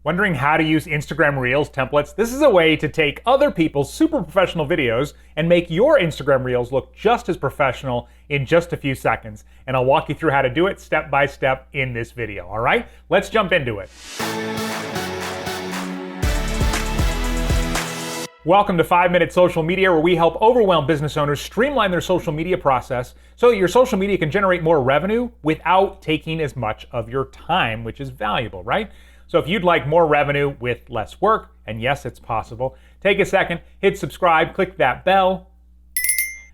Wondering how to use Instagram Reels templates? This is a way to take other people's super professional videos and make your Instagram Reels look just as professional in just a few seconds. And I'll walk you through how to do it step by step in this video, all right? Let's jump into it. Welcome to 5-Minute Social Media, where we help overwhelmed business owners streamline their social media process so that your social media can generate more revenue without taking as much of your time, which is valuable, right? So if you'd like more revenue with less work, and yes, it's possible, take a second, hit subscribe, click that bell.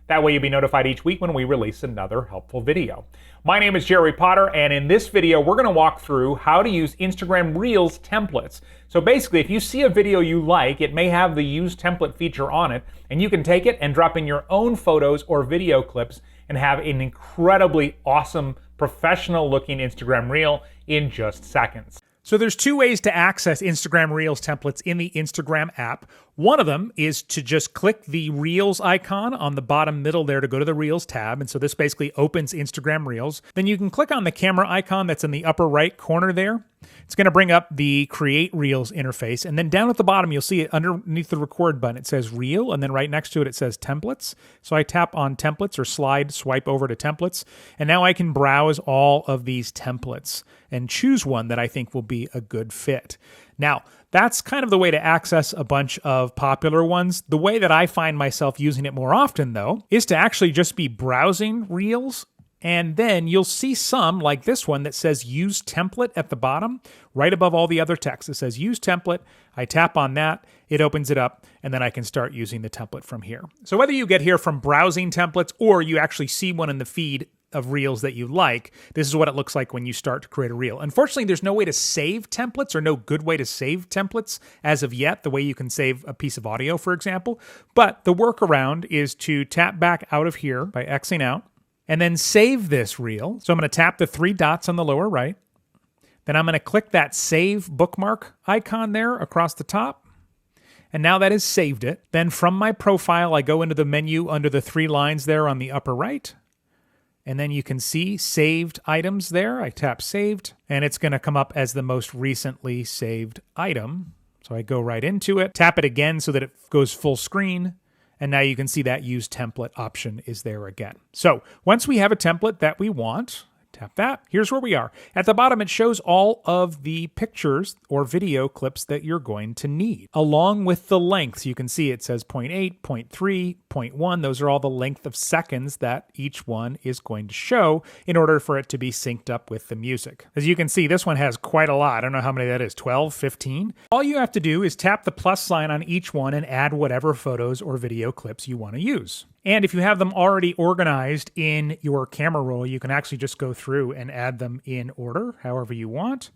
That way you'll be notified each week when we release another helpful video. My name is Jerry Potter, and in this video, we're gonna walk through how to use Instagram Reels templates. So basically, if you see a video you like, it may have the Use Template feature on it, and you can take it and drop in your own photos or video clips and have an incredibly awesome, professional-looking Instagram Reel in just seconds. So there's two ways to access Instagram Reels templates in the Instagram app. One of them is to just click the Reels icon on the bottom middle there to go to the Reels tab. And so this basically opens Instagram Reels. Then you can click on the camera icon that's in the upper right corner there. It's going to bring up the Create Reels interface. And then down at the bottom, you'll see it underneath the record button. It says Reel, and then right next to it, it says Templates. So I tap on Templates or swipe over to Templates. And now I can browse all of these templates and choose one that I think will be a good fit. Now, that's kind of the way to access a bunch of popular ones. The way that I find myself using it more often, though, is to actually just be browsing Reels. And then you'll see some like this one that says Use Template at the bottom, right above all the other text. It says Use Template. I tap on that, it opens it up, and then I can start using the template from here. So whether you get here from browsing templates or you actually see one in the feed of Reels that you like, this is what it looks like when you start to create a Reel. Unfortunately, there's no way to save templates or no good way to save templates as of yet, the way you can save a piece of audio, for example. But the workaround is to tap back out of here by Xing out, and then save this Reel. So I'm going to tap the three dots on the lower right. Then I'm going to click that Save Bookmark icon there across the top. And now that has saved it. Then from my profile, I go into the menu under the three lines there on the upper right. And then you can see saved items there. I tap saved, and it's going to come up as the most recently saved item. So I go right into it, tap it again so that it goes full screen. And now you can see that Use Template option is there again. So once we have a template that we want, tap that. Here's where we are. At the bottom, it shows all of the pictures or video clips that you're going to need, along with the lengths. You can see it says 0.8, 0.3, 0.1. Those are all the length of seconds that each one is going to show in order for it to be synced up with the music. As you can see, this one has quite a lot. I don't know how many that is, 12, 15. All you have to do is tap the plus sign on each one and add whatever photos or video clips you want to use. And if you have them already organized in your camera roll, you can actually just go through and add them in order, however you want.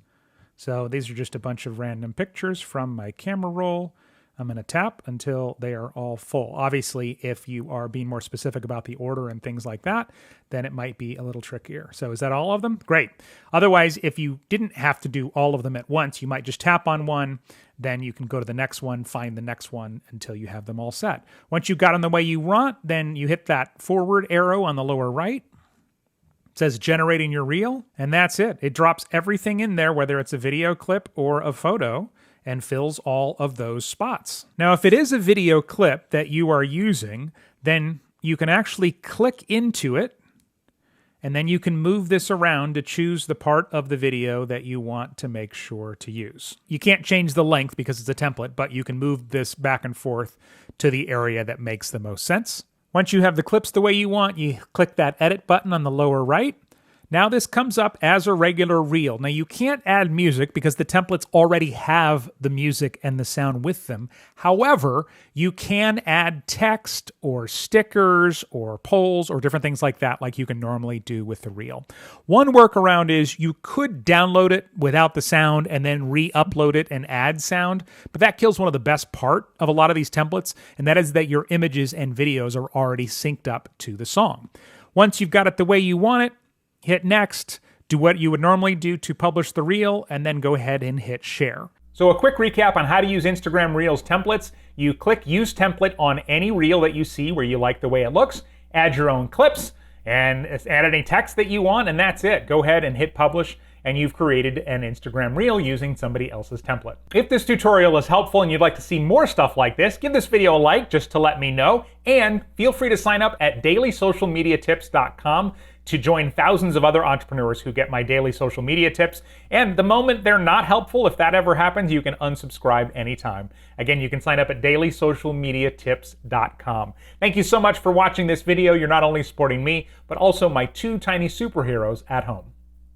So these are just a bunch of random pictures from my camera roll. I'm going to tap until they are all full. Obviously, if you are being more specific about the order and things like that, then it might be a little trickier. So is that all of them? Great. Otherwise, if you didn't have to do all of them at once, you might just tap on one, then you can go to the next one, find the next one until you have them all set. Once you've got them the way you want, then you hit that forward arrow on the lower right. It says generating your reel, and that's it. It drops everything in there, whether it's a video clip or a photo, and fills all of those spots. Now, if it is a video clip that you are using, then you can actually click into it, and then you can move this around to choose the part of the video that you want to make sure to use. You can't change the length because it's a template, but you can move this back and forth to the area that makes the most sense. Once you have the clips the way you want, you click that edit button on the lower right. Now this comes up as a regular reel. Now you can't add music because the templates already have the music and the sound with them. However, you can add text or stickers or polls or different things like that like you can normally do with the reel. One workaround is you could download it without the sound and then re-upload it and add sound, but that kills one of the best part of a lot of these templates, and that is that your images and videos are already synced up to the song. Once you've got it the way you want it, hit next, do what you would normally do to publish the reel, and then go ahead and hit share. So a quick recap on how to use Instagram Reels templates. You click Use Template on any reel that you see where you like the way it looks, add your own clips, and add any text that you want, and that's it. Go ahead and hit publish, and you've created an Instagram reel using somebody else's template. If this tutorial is helpful and you'd like to see more stuff like this, give this video a like just to let me know, and feel free to sign up at dailysocialmediatips.com to join thousands of other entrepreneurs who get my daily social media tips. And the moment they're not helpful, if that ever happens, you can unsubscribe anytime. Again, you can sign up at dailysocialmediatips.com. Thank you so much for watching this video. You're not only supporting me, but also my two tiny superheroes at home.